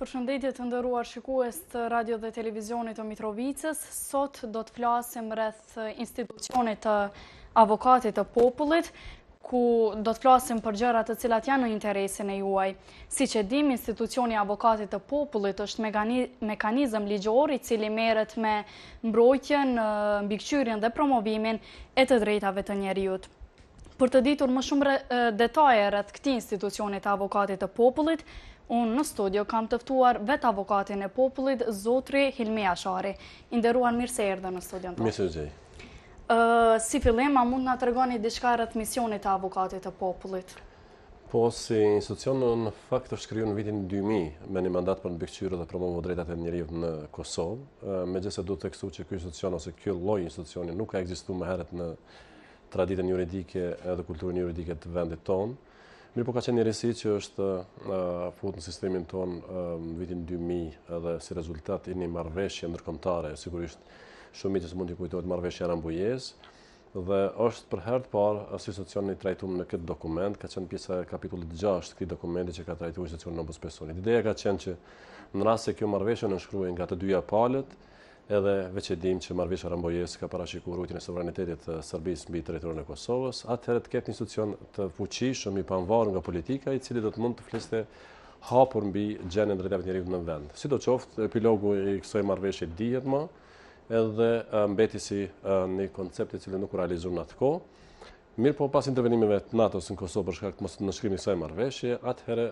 Përshëndetje të nderuar shikues të radio dhe televizionit të Mitrovicës. Sot do të flasim rreth institucionit të avokatit të popullit, ku do të flasim për gjëra të cilat janë në interesin e juaj. Siç e dim, institucioni i avokatit të popullit është mekanizëm ligjor i cili merret me mbrojtjen, mbikëqyrjen dhe promovimin e të drejtave të njerëzit. Për të ditur më shumë detaje rreth këtij institucioni të avokatit të popullit, unë në studio kam të ftuar vetë avokatin e popullit, zotri Hilmi Ashari. I nderuar, mirë se erdhe në studion tonë. Mirë se gjej. Si fillim, a mund na tregoni diçka rreth misionit të avokatit të popullit? Po, si institucion në fakt është krijuar në vitin 2000 me një mandat për mbikëqyrje dhe promovu drejtat e njerëzit në Kosovë. Megjithëse duhet të theksoj që ky institucion ose ky lloj institucioni nuk ka ekzistuar më herët në traditën juridike dhe kulturën juridike të vendit tonë. Mirë po ka qenë një risi që është fut në sistemin tonë në vitin 2000 edhe si rezultat i një marrëveshje ndërkombëtare, sigurisht shumicës mund t'i kujtohet marrëveshja Rambujez, dhe është për herë të parë institucioni trajtuar në këtë dokument, ka qenë pjesa e kapitullit 6 të këtij dokumenti që ka trajtuar institucionin e Ombudsmanit. Ideja ka qenë që në rast se kjo marrëveshje nënshkruhej nga të dyja palët, edhe veç e dim që marrëveshja Rambujez ka parashikuar rrugën e sovranitetit të Serbisë mbi territorin e Kosovës, atëherë të ketë një institucion të fuqishëm i pavarur nga politika, i cili do të mund të fliste hapur mbi gjendjen e drejtave të njerëzit në vend. Sidoqoftë, epilogu i kësaj marrëveshje dihet më, edhe mbeti si një koncept i cili nuk u realizoi në atë kohë. Mirë po, pas intervenimeve të NATO-s në Kosovë për shkak të mos nënshkrimit të kësaj marrëveshje, atëherë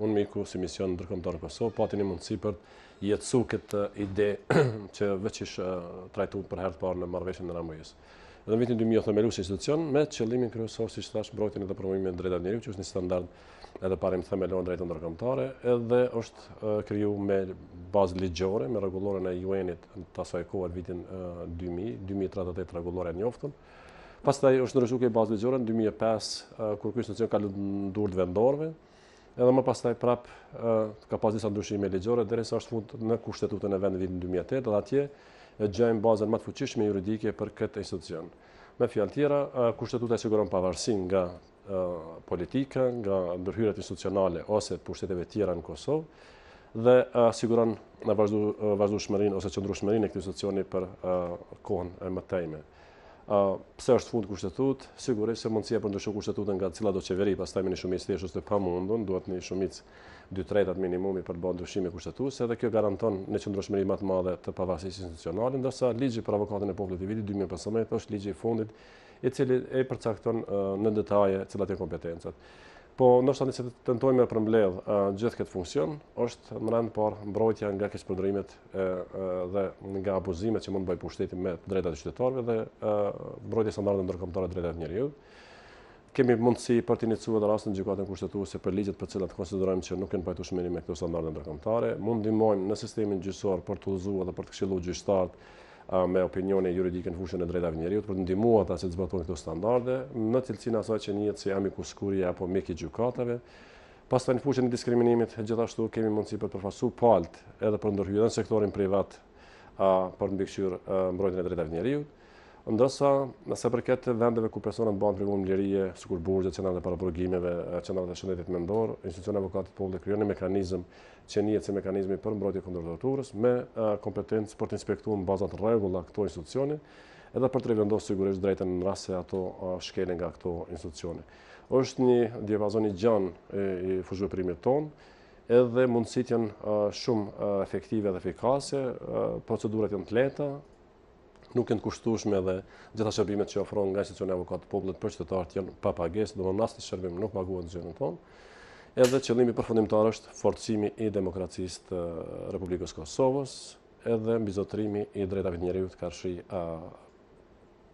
unë miku si mision ndërkombëtar në Kosovë pati një mundësi për jetësu këtë ide që veç ishë trajtuar për herë të parë në marrëveshjen e Rambujez. Në vitin 2000 u themelua institucion me qëllimin kryesor, siç thash, mbrojtjen dhe promovimin e drejtave të njerëzit, që është një standard edhe parim themelor në drejtën ndërkombëtare, edhe është krijuar me bazë ligjore, me rregulloren e UN-it të asaj kohe në vitin 2038 rregullore e njoftun. Pastaj është ndryshuar kjo bazë ligjore në 2005 kur ky institucion ka lënë dorë të vendorëve, edhe më pastaj prap ka pas disa ndryshime ligjore derisa është fut në Kushtetutën e vendit vitin 2008, dhe atje gjejmë bazën më të fuqishme juridike për këtë institucion. Me fjalë tjera, Kushtetuta siguron pavarësinë nga politika, nga ndërhyrjet institucionale ose pushteteve tjera në Kosovë dhe siguron në vazhdueshmërinë ose qëndrueshmërinë e këtij institucioni për kohën e mëtejme. Pse është fund kushtetutë? Sigurisht se mundësia për ndryshuar kushtetutën nga cila do qeveri, pastaj me një shumicë thjesht është e pamundur, duhet një shumicë 2/3 minimumi për të bërë ndryshime kushtetuese, dhe kjo garanton një qëndrueshmëri më të madhe të pavarësisë institucionale, ndërsa ligji për avokatin e popullit i vitit 2015 është ligji i fundit, i cili e përcakton në detaje cilat janë kompetencat. Po ndoshta nëse tentojmë me përmbledh gjithë këtë funksion, është më rënd parë mbrojtja nga keqpërdorimet dhe nga abuzimet që mund të bëjë pushteti me drejtat e qytetarëve dhe mbrojtja e standardeve ndërkombëtare të drejtave të njerëzit. Kemi mundësi për të iniciuar edhe rastin gjykatën kushtetuese për ligjet për të cilat konsiderojmë që nuk kanë pajtueshmëri me këto standarde ndërkombëtare. Mund ndihmojmë në sistemin gjyqësor për të udhëzuar dhe për të këshilluar gjyqtarët me opinione juridike në fushën e drejtave të njerëzit për të ndihmuar ata që të zbatojnë këto standarde, në cilësinë asaj që njihet si amicus curiae apo mjek i gjykatave. Pastaj në fushën e diskriminimit, gjithashtu kemi mundësi për të përfaqësuar palët edhe për ndërhyrje në sektorin privat për mbikëqyrë mbrojtjen e drejtave të njerëzit. Ndërsa nëse përket vendeve ku personat bëhen privum lirie, sikur burgjet, qendrat e paraburgimeve, qendrat e shëndetit mendor, institucioni i avokatit popullit krijon një mekanizëm që njihet si mekanizmi për mbrojtje kundër torturës, me kompetencë për të inspektuar në baza të rregulla këto institucione, edhe për të rivendosur sigurisht drejtën në rast se ato shkelen nga këto institucione. Është një diapazon i gjanë i fushëprimit tonë, edhe mundësitë janë shumë efektive dhe efikase, procedurat janë të lehta, nuk janë të kushtueshme, dhe gjitha shërbimet që ofron nga institucioni i avokatit të popullit për qytetarët janë pa pagesë, domethënë në asnjë shërbim nuk paguhet në zyrën tonë. Edhe qëllimi përfundimtar është forcimi i demokracisë të Republikës Kosovës, edhe mbizotrimi i drejtave të njerëzit karshi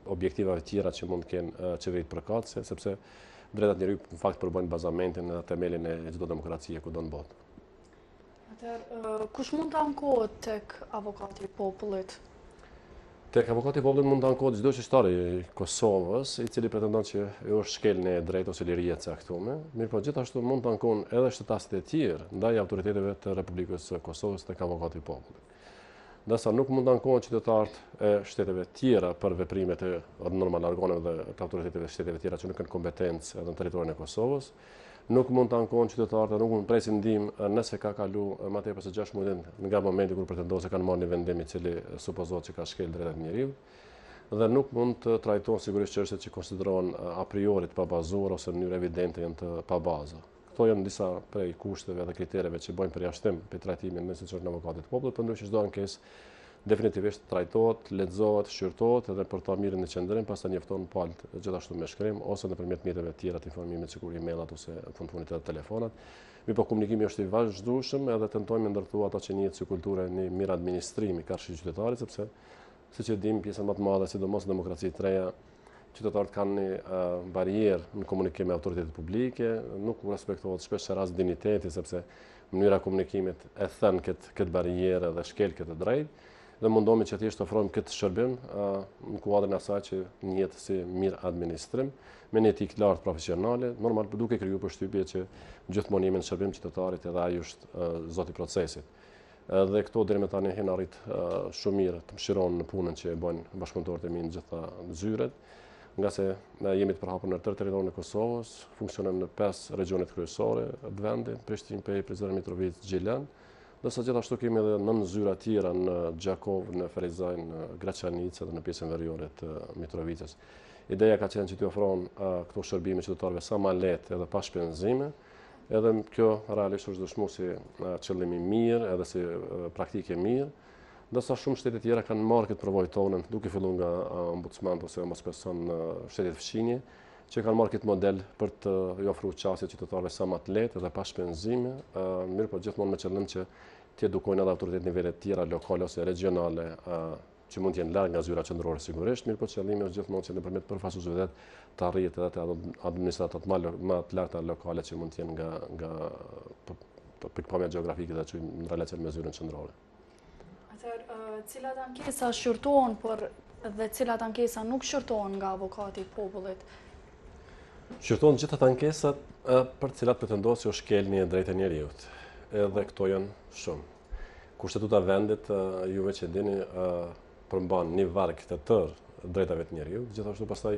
objektivave tjera që mund të kenë qeveritë përkatëse, sepse drejtat e njerëzit në fakt përbëjnë bazamentin dhe themelin e çdo demokracie kudo në botë. Atëherë, kush mund të ankohet tek avokati i popullit? Tek avokati i popullit mund të ankohet çdo qytetar i Kosovës, i cili pretendon që është shkelën e drejtë ose liria e caktuar. Mirë po, gjithashtu mund të ankohen edhe shtetasit e tjerë ndaj autoriteteve të Republikës së Kosovës tek avokati i popullit. ndërsa nuk mund të ankohen qytetarët e shteteve tjera për veprimet e normal organeve dhe të autoriteteve të shteteve tjera që nuk kanë kompetencë edhe në territorin e Kosovës. Nuk mund të ankohen qytetarët dhe nuk mund të presin ndihmë nëse ka kalu më tepër se 6 muaj nga momenti kur pretendon se kanë marrë një vendim i cili supozohet që ka shkel drejtat e njeriut. Dhe nuk mund të trajtohen sigurisht çështjet që konsiderohen a priori të pabazuara ose në mënyrë evidente janë të pabaza. Këto janë disa prej kushteve dhe kritereve që bëjnë përjashtim për trajtimin me institucionin e avokatit të popullit, përndryshe çdo ankesë definitivisht trajtohet, lexohet, shqyrtohet edhe për ta mirën e qendrim, pastaj njofton palët gjithashtu me shkrim ose nëpërmjet mjeteve të tjera të informimit, sikur emaillat ose fundit edhe telefonat. Po komunikimi është i vazhdueshëm edhe tentojmë të ndërtuar ato që njihet si kulturë në mirë administrimi karshi qytetarit, sepse siç e dim pjesa më të madhe, sidomos në demokracitë të reja, qytetarët kanë një barierë në komunikim me autoritetet publike, nuk respektohet shpesh rast dinjiteti, sepse mënyra e komunikimit e thën këtë barierë dhe shkel këtë drejt, dhe mundohemi që thjesht të ofrojmë këtë shërbim në kuadrin e asaj që njihet si mirë administrim, me një etikë lartë profesionale, normal duke krijuar përshtypje që gjithmonë jemi në shërbim qytetarit edhe ai është zoti i procesit. Dhe këto deri më tani hen arrit shumë mirë të mëshiron në punën që e bëjnë bashkëpunëtorët e mi në gjitha zyret, nga se jemi të përhapur në tërë territorin e Kosovës, funksionojmë në 5 regjonet kryesore të vendit, Prishtinë, Pejë, Prizren, Mitrovica, Gjilan, ndërsa gjithashtu kemi edhe 9 zyra tjera në Gjakov, në Ferizaj, në Graçanica dhe në pjesën veriore të Mitrovicës. Ideja ka qenë që t'i ofron këto shërbime qytetarëve sa më lehtë edhe pa shpenzime, edhe kjo realisht është dëshmuar si qëllim i mirë edhe si praktike mirë, ndërsa shumë shtete tjera kanë marrë këtë përvojë tonën, duke filluar nga ombudsman ose ombudsperson në shtetet fqinje, që kanë marrë këtë model për të i ofruar çësje qytetarëve sa më të lehtë edhe pa shpenzime, mirë po gjithmonë me qëllim që të edukojnë edhe autoritetet nivele të tjera lokale ose regionale që mund të jenë larg nga zyra qendrore sigurisht, mirë po qëllimi është gjithmonë që nëpërmjet përfaqësuesve të arrihet edhe të administratat më të larta lokale që mund të jenë nga pikpamja gjeografike dhe që në relacion me zyrën qendrore. Atëherë, cilat ankesa shqyrtohen dhe cilat ankesa nuk shqyrtohen nga avokati i popullit? Shqyrtohen gjithë ato ankesat për të cilat pretendohet se është shkelni e drejtë e njeriut. Edhe këto janë shumë. Kushtetuta e vendit, juve që dini, përmban një varg të tërë drejtave të njeriut, gjithashtu pastaj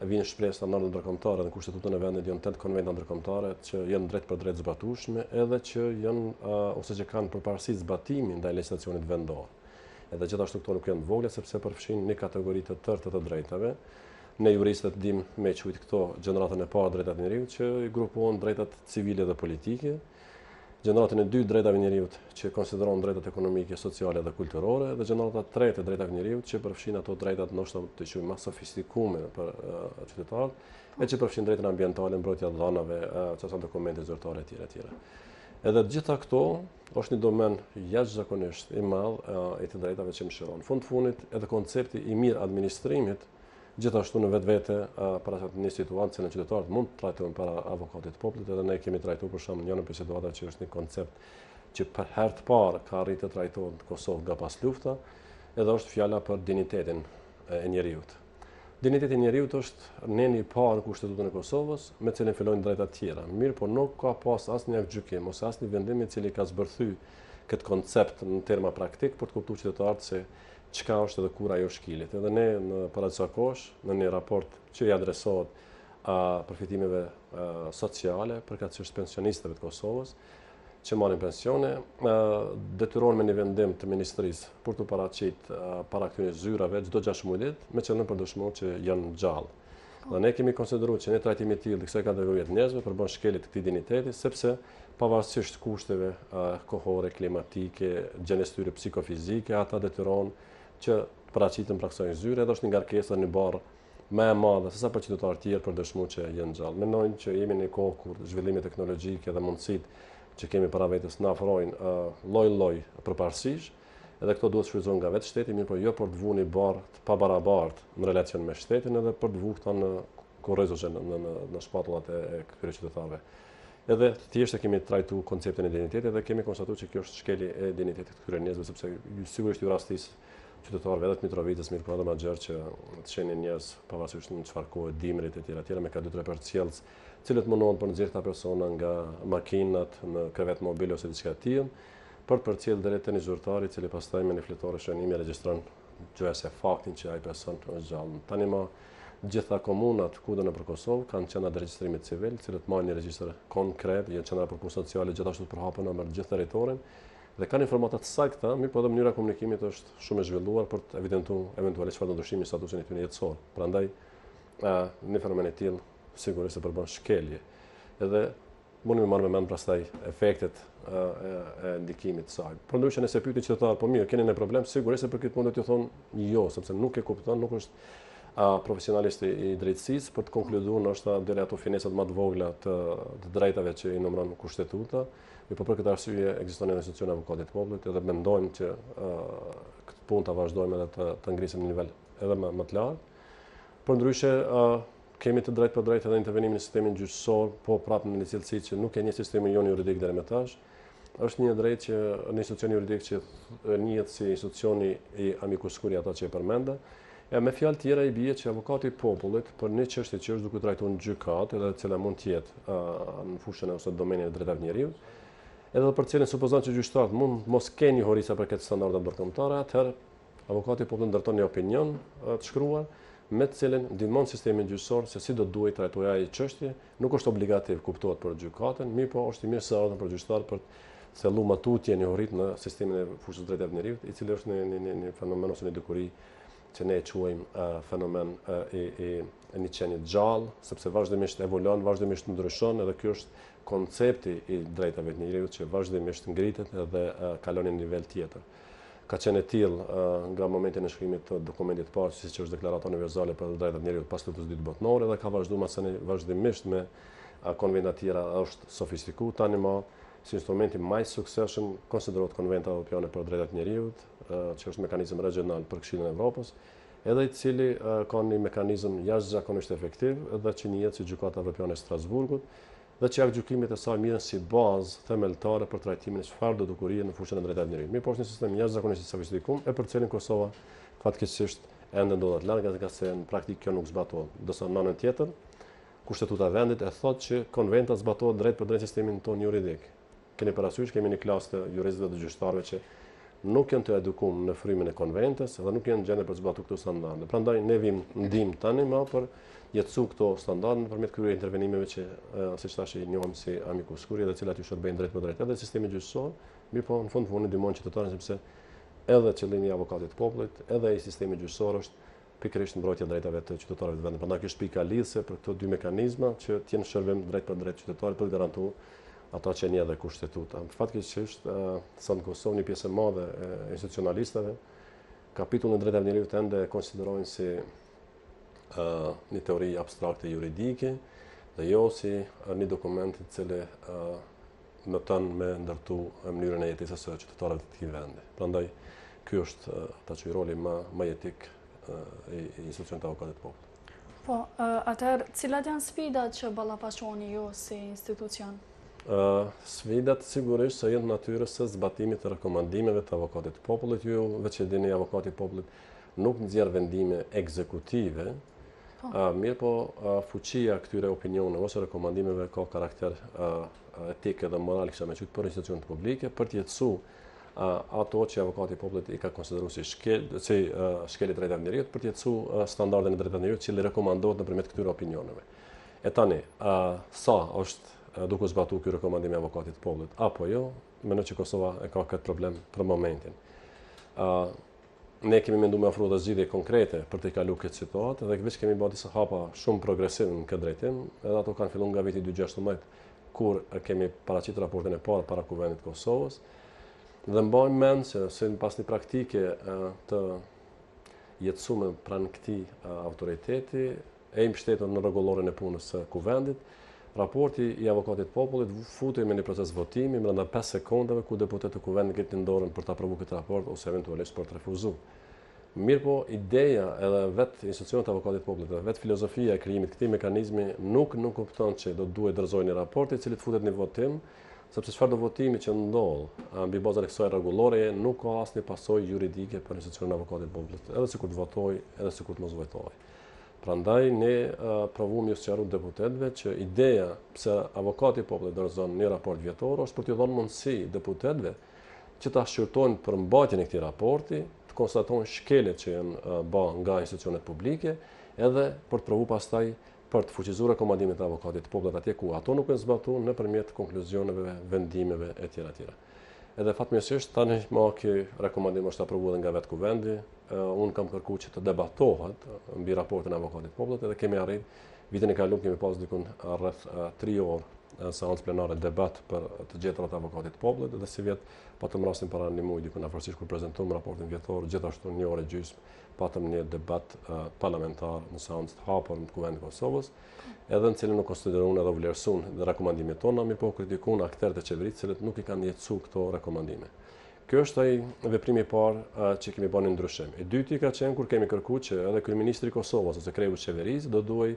vijnë shprehje standarde ndërkombëtare në kushtetutën e vendit, janë 8 konventa ndërkombëtare që janë drejt për drejt zbatueshme, edhe që janë ose që kanë përparësi zbatimin ndaj legjislacionit vendor. Edhe gjithashtu këto nuk janë të vogla sepse përfshin një kategori të tërë të drejtave. Ne juristët dim me quajt këto gjeneratën e parë drejtat e njeriut që i grupohen drejtat civile dhe politike, gjeneratën e dytë drejtave njeriut që konsiderohen drejtat ekonomike, sociale dhe kulturore, dhe gjenerata e tretë e drejtave njeriut që përfshin ato drejtat ndoshta të quajmë më sofistikume për qytetarët, e që përfshin drejtën ambientale, mbrojtja e dhënave, çfarë dokumente zyrtare etj. etj. Edhe gjitha këto është një domen jashtëzakonisht i madh i të drejtave që mëshiron. Fund fundit edhe koncepti i mirë administrimit gjithashtu në vetvete para një situatë që në qytetarët mund të trajtojnë para avokatit të popullit, edhe ne kemi trajtuar për shembull një në situata që është një koncept që për herë të parë ka arritur të trajtohet në Kosovë nga pas lufta, edhe është fjala për dinjitetin e njeriut. Dinjiteti i njeriut është neni i parë në Kushtetutën e Kosovës, me cilin fillojnë drejtat tjera. Mirë, por nuk ka pas asnjë gjykim ose asnjë vendim i cili ka zbërthy këtë koncept në terma praktik për të kuptuar qytetarët se çka është edhe kur ajo shkilet. Edhe ne në para disa kohësh, në një raport që i adresohet përfitimeve sociale përkatësisht pensionistëve të Kosovës që marrin pensione, detyrohen me një vendim të ministrisë për të paraqitur para këtyre zyrave çdo 6 muaj me qëllim për dëshmuar që janë gjallë. Dhe ne kemi konsideruar që një trajtim i tillë kësaj kategorie të njerëzve përbën shkelje të këtij dinjiteti, sepse pavarësisht kushteve kohore, klimatike, gjenjes tyre psikofizike, ata detyrohen që paraqiten pra kësaj zyre, edhe është një ngarkesë në barë më e madhe sesa për qytetarë tjerë për dëshmuar që janë gjallë. Mendojmë që jemi në një kohë kur zhvillimi teknologjik dhe mundësitë që kemi para vetes na ofrojnë lloj-lloj përparësish, edhe këto duhet shfrytëzohen nga vetë shteti, mirë po jo për të vënë një barë të pabarabartë në relacion me shtetin, edhe për të vënë këta në korrezoshe në shpatullat e këtyre qytetarëve. Edhe thjesht kemi trajtuar konceptin e identitetit dhe kemi konstatuar që kjo është shkelje e identitetit të këtyre njerëzve, sepse sigurisht ju rastis qytetarëve edhe të Mitrovicës, mirë po edhe më gjerë që të shenin njerëz pavarësisht në çfarë kohë dimrit etj. Me ka 2-3 përcjellës, cilët mundohen për nxjerrta persona nga makinat në krevet mobil ose diçka tillë, për të përcjellë drejt një zyrtari, i cili pastaj me një fletore shënimi regjistron gjëse faktin që ai person është gjallë. Tani më gjitha komunat kudo nëpër Kosovë kanë qendra të regjistrimit civil, të cilët marrin një regjistër konkret, janë qendra për punë sociale gjithashtu përhapur në gjithë territorin dhe kanë informata të sakta, mirë po edhe mënyra e komunikimit është shumë e zhvilluar për të evidentuar eventualisht çfarë do ndryshimi i statusit e tyre jetësor. Prandaj në fenomen e tillë sigurisht se përbën shkelje. Edhe mundi me marrë me mend pastaj efektet e ndikimit të saj. Përndryshe nëse pyeti qytetar, po mirë, keni një problem, sigurisht se për këtë mund të t'ju thonë jo, sepse nuk e kupton, nuk është profesionalisti i drejtësisë për të konkluduar ndoshta deri ato finesat më të vogla të drejtave që i numëron kushtetuta. Po për këtë arsye ekziston një institucion avokatit të popullit edhe mendojmë që këtë punë ta vazhdojmë edhe të ngrisim në nivel edhe më të lartë. Përndryshe kemi të drejtë për drejtë edhe intervenimin në sistemin gjyqësor, po prapë në një cilësi që nuk e një sistemin jonë juridik deri më tash. Është një drejtë që në institucion juridik që njihet si institucioni i amicus curiae ata që e përmenda. Me fjalë tjera i bie që avokati i popullit për një çështje që është duke trajtuar në gjykatë edhe e cila mund të jetë në fushën ose domenin e drejtave të njeriut, edhe për cilën supozon që gjyqtarët mund mos kenë njohurica për këtë standarde ndërkombëtare, atëherë avokati i popullit ndërton një opinion të shkruar me të cilën ndihmon sistemin gjyqësor se si do duhet trajtojë ai çështje, nuk është obligativ kuptohet për gjykatën, mirë po është i mirë se ardhën për gjyqtar për të thelluar matutje njohurit në sistemin e fushës së drejtave të njeriut, i cili është një fenomen ose një dukuri që ne e quajmë fenomen i një qenie gjallë, sepse vazhdimisht evoluon, vazhdimisht ndryshon, edhe ky është koncepti i drejtave të njeriut që vazhdimisht ngritet edhe kalon në nivel tjetër. Ka qenë e tillë nga momenti i shkrimit të dokumentit të parë, siç është Deklarata Universale për drejtat e njeriut pas lutjes së dytë botërore, dhe ka vazhduar vazhdimisht me konventa të tjera, është sofistikuar tani më si instrumenti më i suksesshëm konsiderohet Konventa Evropiane për drejtat e njeriut, që është mekanizëm regional për Këshillin e Evropës, edhe i cili ka një mekanizëm jashtëzakonisht efektiv dhe që njihet si Gjykata Evropiane e Strasburgut, dhe që gjykimet e saj mirën si bazë themeltare për trajtimin e çfarë do dukurie në fushën e drejtave të njeriut. Mirë, po është një sistem jashtëzakonisht i sofistikuar e për cilin Kosova fatkeqësisht ende ndodhet larg, nga se në praktikë kjo nuk zbatohet. Ndërsa në anën tjetër, kushtetuta e vendit e thotë që konventa zbatohet drejt për drejt sistemin tonë juridik. Keni parasysh, kemi një klasë të juristëve dhe gjyqtarëve që nuk janë të edukuar në frymën e konventës dhe nuk janë gjendje për të zbatuar këto standarde. Prandaj ne vim ndihmë tani më për jetësu këto standarde nëpërmjet kryer intervenimeve që siç thash i njohim si amicus curiae, dhe të cilat ju shërbejnë drejt për drejt edhe sistemi gjyqësor, mirë po në fund fundi ndihmojnë qytetarin sepse edhe qëllimi i avokatit të popullit, edhe i sistemi gjyqësor është pikërisht mbrojtja e drejtave të qytetarëve të vendit. Prandaj kjo është pika lidhëse për këto dy mekanizma që të jenë shërbim drejt për drejt qytetarit për të garantuar ata që një dhe kushtetuta. Fatkeqësisht, sa në Kosovë një pjesë e madhe e institucionalistëve kapitullin e drejtave të njeriut ende e konsiderojnë si një teori abstrakte juridike dhe jo si një dokument i cili mëton me ndërtu mënyrën e jetesës së qytetarëve të këtij vendi. Prandaj ky është ta çoj roli më etik i institucionit të avokatit të popullit. Po, atëherë cilat janë sfidat që ballafaqoni ju si institucion? Sfidat sigurisht se janë natyrës së zbatimit të rekomandimeve të avokatit të popullit. Ju veç e dini, avokati i popullit nuk nxjerr vendime ekzekutive, mirë po fuqia këtyre opinioneve ose rekomandimeve ka karakter etik dhe moral, kisha me qytë për institucionet publike, për të jetësuar ato që avokati i popullit i ka konsideruar si shkelje drejtave të njeriut, për të jetësuar standardet e drejtave të njeriut që rekomandohet nëpërmjet këtyre opinioneve. E tani, sa është duke zbatuar ky rekomandim i avokatit të popullit apo jo, mendoj që Kosova e ka këtë problem për momentin. Ne kemi menduar me ofruar dhe zgjidhje konkrete për të kaluar këtë situatë dhe veç kemi bërë disa hapa shumë progresive në këtë drejtim, edhe ato kanë filluar nga viti 2016, kur kemi paraqitur raportin e parë para Kuvendit të Kosovës. Dhe mbajmë mend se pas një praktike të jetësuar pranë këtij autoriteti e mbështetur në rregulloren e punës së Kuvendit, raporti i avokatit të popullit futej me një proces votimi brenda 5 sekondave ku deputetët e Kuvendit ngritin dorën për të aprovuar këtë raport ose eventualisht për të refuzuar. Mirë po, ideja edhe vetë institucionet e avokatit të popullit dhe vetë filozofia e krijimit të këtij mekanizmi nuk kupton që do duhet dorëzojë një raport i cili futet në votim, sepse çfarëdo votimi që ndodh mbi bazën e kësaj rregullore nuk ka asnjë pasojë juridike për institucionin e avokatit të popullit, edhe sikur të votojë, edhe sikur të mos votojë. Prandaj ne provojmë ju sqaruar deputetëve që ideja pse avokati i popullit dorëzon një raport vjetor është për t'u dhënë mundësi deputetëve që ta shqyrtojnë për mbajtjen e këtij raporti, të konstatojnë shkelet që janë bë nga institucionet publike, edhe për të provu pastaj për të fuqizuar rekomandimet e avokatit të popullit atje ku ato nuk janë zbatuar nëpërmjet konkluzioneve, vendimeve etj. Edhe fatmirësisht tani më ky rekomandim është aprovuar nga vetë kuvendi. Unë kam kërkuar që të debatohet mbi raportin e avokatit të popullit edhe kemi arritur vitin e kaluar kemi pas dikun rreth 3 orë seancë plenare debat për të gjetrat e avokatit të popullit edhe si vjet patëm rastin para një muaj dikun afërsisht kur prezantuam raportin vjetor, gjithashtu një orë gjysmë patëm një debat parlamentar në seancë të hapur në kuvendin e Kosovës, edhe në cilën nuk konsideruan edhe vlerësuan dhe rekomandimet tona, mi po kritikuan aktorët e qeverisë, cilët nuk i kanë jetësuar këto rekomandime. Kjo është ai veprimi i parë që kemi bënë ndryshim. E dyti ka qenë kur kemi kërkuar që edhe kryeministri i Kosovës ose kreu i qeverisë do duhej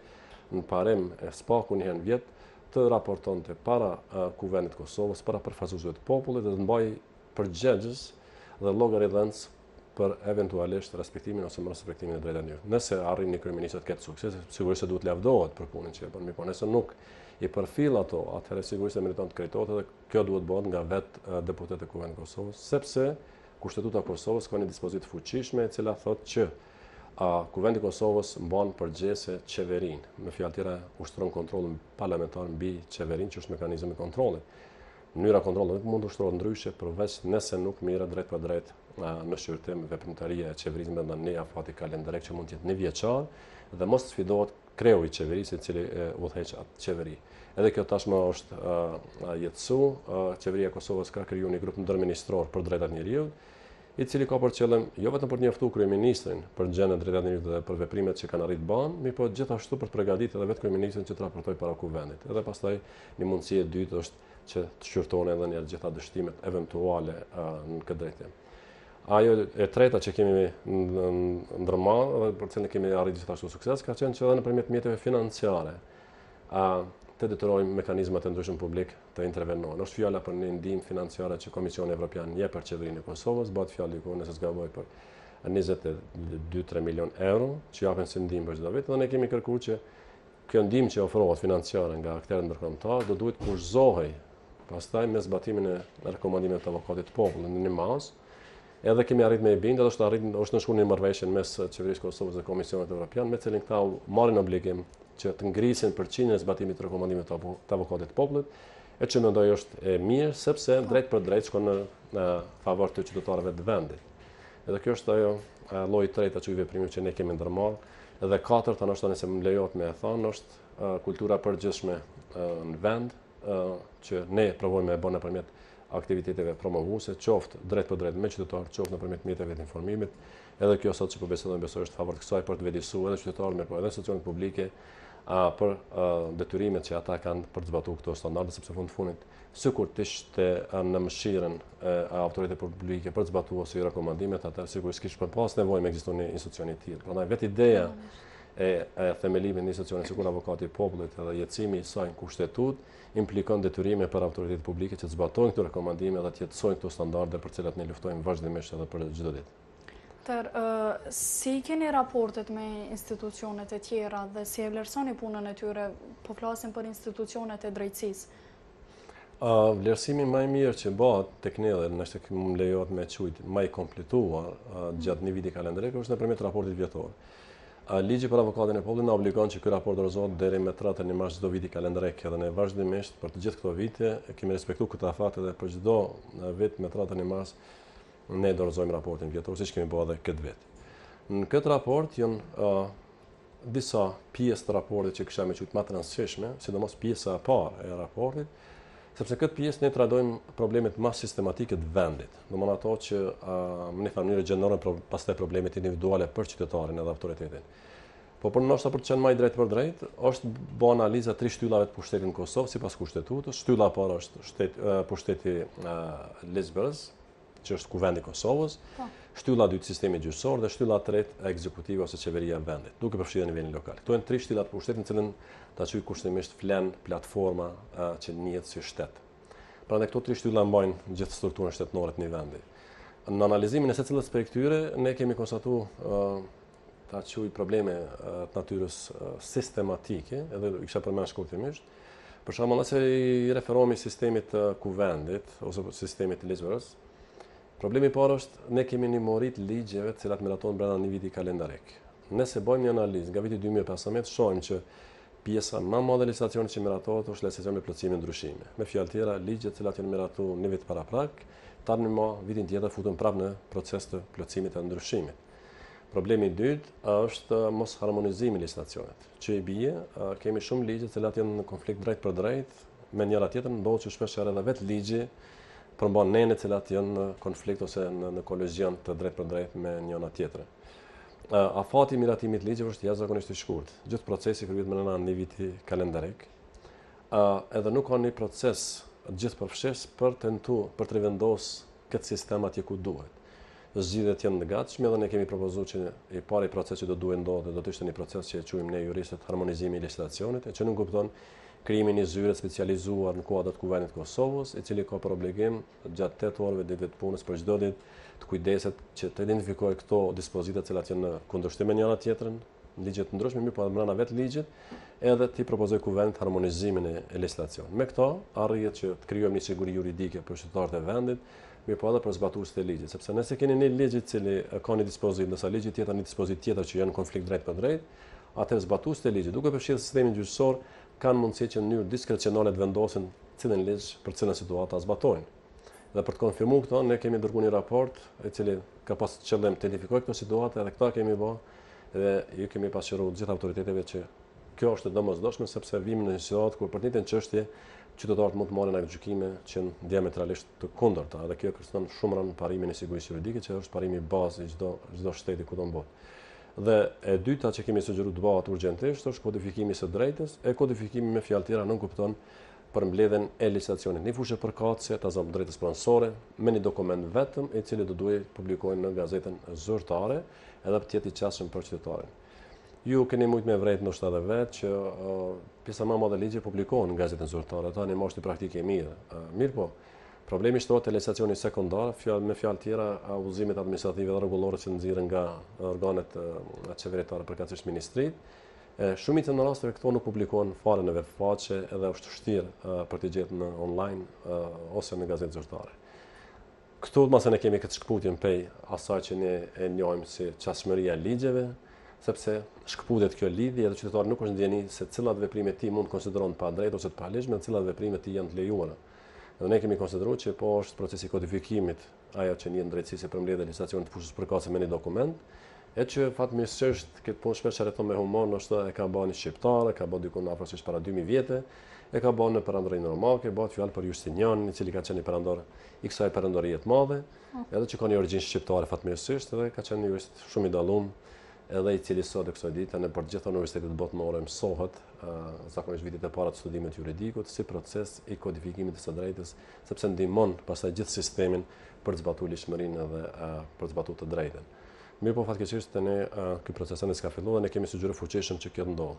në parim e spaku një herë në vit të raportonte para kuvendit të Kosovës, para përfaqësuesve të popullit dhe të mbajë përgjegjës dhe llogaridhënës për eventualisht respektimin ose mos respektimin e drejtave të njeriut. Nëse arrin një kryeminist të ketë sukses, sigurisht se duhet lavdohet për punën që e bën, por nëse nuk i përfill ato, atëherë sigurisht se meriton të krejtohet dhe kjo duhet bëhet nga vetë deputetët e Kuvendit të Kosovës, sepse Kushtetuta e Kosovës ka një dispozitë fuqishme e cila thotë që Kuvendi i Kosovës mban përgjegjëse qeverinë. Me fjalë tjera, ushtron kontrollin parlamentar mbi qeverinë, që është mekanizmi i kontrollit. Mënyra e kontrollit mund të ushtrohet ndryshe përveç nëse nuk merret drejt për drejt në shqyrtim veprimtaria e qeverisë brenda një afati kalendar që mund të jetë një vjeçar dhe mos sfidohet kreu i qeverisë i cili udhëheq atë qeveri. Edhe kjo tashmë është jetësuar. Qeveria e Kosovës ka krijuar një grup ndërministror për drejtat e njerëzit, i cili ka për qëllim jo vetëm për të njoftuar kryeministrin për gjendjen e drejtat e njerëzit dhe për veprimet që kanë arritur bën, mi po gjithashtu për të përgatitur edhe vetë kryeministrin që të raportojë para kuvendit. Edhe pastaj një mundësi e dytë është që të shqyrtohen edhe një gjitha dështimet eventuale në këtë drejtim. Ajo e treta që kemi ndërmarrë dhe për cilën kemi arritur gjithashtu sukses ka qenë që edhe nëpërmjet mjeteve financiare të detyrojmë mekanizmat e ndryshëm publik të intervenojnë. Është fjala për një ndihmë financiare që Komisioni Evropian jep për qeverinë e Kosovës, bëhet fjalë diku nëse s'gaboj për 22-3 milion euro që japen si ndihmë për çdo vit dhe ne kemi kërkuar që kjo ndihmë që ofrohet financiare nga aktorët ndërkombëtar do duhet kushtohej pastaj me zbatimin e rekomandimeve të avokatit të popullit në një mas. Edhe kemi arritur me bindje, është nënshkuar një marrëveshje mes qeverisë Kosovës dhe Komisionit Evropian, me cilin këta marrin obligim që të ngrisin përqindjen e zbatimit të rekomandimeve të avokatit të popullit, e që mendoj është e mirë sepse drejt për drejt shkon në favor të qytetarëve të vendit. Edhe kjo është ajo lloji i tretë që i veprimit që ne kemi ndërmarrë. Edhe katërta, ndoshta nëse më lejohet me e thënë, është kultura e përgjithshme në vend që ne provojmë me bën nëpërmjet aktiviteteve promovuese, qoftë drejt për drejt me qytetarët, qoftë nëpërmjet mjeteve të informimit. Edhe kjo sot që po besoj është favor të kësaj për të vëdësuar edhe qytetarët, por edhe institucionet publike për detyrimet që ata kanë për të zbatuar këto standarde, sepse fund fundit sikur të ishte në mëshirën e autoritetit publike për të zbatuar si rekomandimet, atë sigurisht kishte pas nevojë me ekziston një institucion i tillë. Prandaj vetë ideja e themelimit në institucionin sikur avokati i popullit edhe jetësimi i saj në kushtetut implikon detyrime për autoritetet publike që të zbatojnë këto rekomandime dhe të jetësojnë këto standarde për cilat ne luftojmë vazhdimisht edhe për çdo ditë. Si keni raportet me institucionet e tjera dhe si e vlerësoni punën e tyre, po flasim për institucionet e drejtësisë? Vlerësimi më i mirë që bëhet tek ne dhe nëse më lejohet me quajt më i kompletuar gjatë një viti kalendarik është nëpërmjet raportit vjetor. Ligji për avokatin e popullit na obligon që ky raport dorëzohet deri me 31 mars çdo viti kalendarik, edhe ne vazhdimisht për të gjithë këto vite kemi respektuar këtë afat dhe për çdo vit me 31 mars ne dorëzojmë raportin vjetor, siç kemi bërë edhe këtë vit. Në këtë raport janë disa pjesë të raportit që kisha më thënë më të rëndësishme, sidomos pjesa e parë e raportit, sepse këtë pjesë ne trajtojmë problemet më sistematike të vendit. Domthonë ato që në një mënyrë gjenderore pastaj problemet individuale për qytetarin edhe autoritetin. Po për ndoshta për të qenë më drejt për drejt, është bë analiza 3 shtyllave të pushtetit në Kosovë sipas kushtetutës. Shtylla e parë është pushteti Lesbos, që është kuvendi i Kosovës. Shtylla e dytë sistemi gjyqësor dhe shtylla e tretë ekzekutive ose qeveria e vendit, duke përfshirë nivelin lokal. Këto janë 3 shtylla të pushtetit në cilën ta quaj kushtimisht flen platforma që njihet si shtet. Prandaj këto 3 shtylla mbajnë gjithë strukturën shtetërore të një vendi. Në analizimin e secilës prej këtyre ne kemi konstatuar ta quaj probleme të natyrës sistematike, edhe i kisha përmendur shkurtimisht. Për shembull, nëse i referohemi sistemit të kuvendit ose sistemit të ligjvërës, Problemi i parë është ne kemi një morit ligjeve të cilat miratojnë brenda një viti kalendarik. Nëse bëjmë një analizë nga viti 2015, shohim që pjesa më e madhe e legislacionit që miratohet është legislacioni me plotësime ndryshime. Me fjalë tjera, ligjet të cilat janë miratuar një vit paraprak, tani më vitin tjetër futen prapë në proces të plotësimit të ndryshimit. Problemi i dytë është mos harmonizimi i legislacionit. Që i bie, kemi shumë ligje të cilat janë në konflikt drejt për drejt me njëra tjetrën, ndodhet që shpesh edhe vetë ligji përmban nene të cilat janë në konflikt ose në kolizjon të drejt për drejt me njëra tjetrën. Afati i miratimit të ligjeve është jashtëzakonisht i shkurtë. Gjithë procesi kryhet brenda një viti kalendarik. Edhe nuk ka një proces gjithëpërfshirës për të rivendosur këtë sistem atje ku duhet. Zgjidhjet janë në gatshme dhe ne kemi propozuar që i pari proces që do duhet ndodhë do të ishte një proces që e quajmë ne juristët harmonizimi i legislacionit, e që nuk kupton krijimin një zyre specializuar në kuadrat të Kuvendit të Kosovës, i cili ka për obligim gjatë 8 orëve ditëve të punës për çdo ditë të kujdeset që të identifikojë këto dispozita të cilat janë në kundërshtim me njëra tjetrën, ligje të ndryshme, mirë po brenda vetë ligjit, edhe ti propozoj Kuvendit harmonizimin e legislacionit. Me këto arrihet që të krijojmë një siguri juridike për qytetarët e vendit, mirë po edhe për zbatuesit e ligjit, sepse nëse keni një ligj i cili ka një dispozitë, ndërsa ligji tjetër një dispozitë tjetër që janë në konflikt drejt për drejt, atëherë zbatuesit e ligjit, duke përfshirë sistemin gjyqësor, kanë mundësi që në mënyrë diskrecionale të vendosin cilën ligj për cilën situatë ta zbatojnë. Dhe për të konfirmuar këto, ne kemi dërguar një raport i cili ka pas qëllim të identifikojë këto situata dhe këta kemi bë dhe ju kemi pasqyruar gjithë autoriteteve që kjo është e domosdoshme sepse vim në një situatë kur për të njëjtën çështje qytetarët mund të marrin nga gjykime që janë diametralisht të kundërta dhe kjo kërcënon shumë rënd parimin e sigurisë juridike që është parimi i bazë i çdo shteti ku do të botë. Dhe e dyta që kemi sugjeruar të bëhet urgjentisht është kodifikimi së drejtës, e kodifikimi me fjalë tjera nuk kupton përmbledhjen e legislacionit në fushë përkatëse të drejtës pronësore me një dokument vetëm i cili do duhet publikohen në gazetën zyrtare edhe të jetë i qasshëm për qytetarin. Ju keni mujt me vrejt ndoshta edhe vetë që pjesa më e madhe e ligjit publikohen në gazetën zyrtare, tani më është një praktikë e mirë. Mirë po, problemi shtohet te legislacioni sekondar, me fjalë tjera abuzimet administrative dhe rregullore që nxirren nga organet qeveritare përkatësisht ministrit. Shumica në rasteve këto nuk publikohen fare në webfaqe edhe është vështirë për të gjetur në online ose në gazetë zyrtare. Këtu mëse ne kemi këtë shkputjen pej asaj që ne e njohim si qasshmëria e ligjeve, sepse shkputet kjo lidhje edhe qytetari nuk është ndjeni se cilat veprime ti mund konsiderohen pa drejtë ose të paligjshme, cilat veprime ti janë të lejuara. Dhe ne kemi konsideruar që po është procesi kodifikimit ajo që një drejtësisë përmbledhje legislacionit të fushës përkatëse me një dokument, e që fatmirësisht këtë punë shpesh e me humor, ndoshta e ka bën një shqiptar, e ka bën dikon afërsisht para 2000 vjetë, e ka bën në perandori normale, bëhet fjalë për Justinianin, i cili ka qenë perandor i kësaj perandorie të madhe, edhe që ka një origjinë shqiptare fatmirësisht, edhe ka qenë një jurist shumë i dallum, edhe i cili sot e kësaj dite në për gjitha universitetet botërore mësohet zakonisht vitet e para të studimit juridikut si proces i kodifikimit të së drejtës, sepse ndihmon pastaj gjithë sistemin për të zbatuar ligjshmërinë edhe për të zbatuar të drejtën. Mirë po fatkeqësisht ne ky proces ne s'ka filluar, ne kemi sugjeruar fuqishëm që kjo të ndodhë.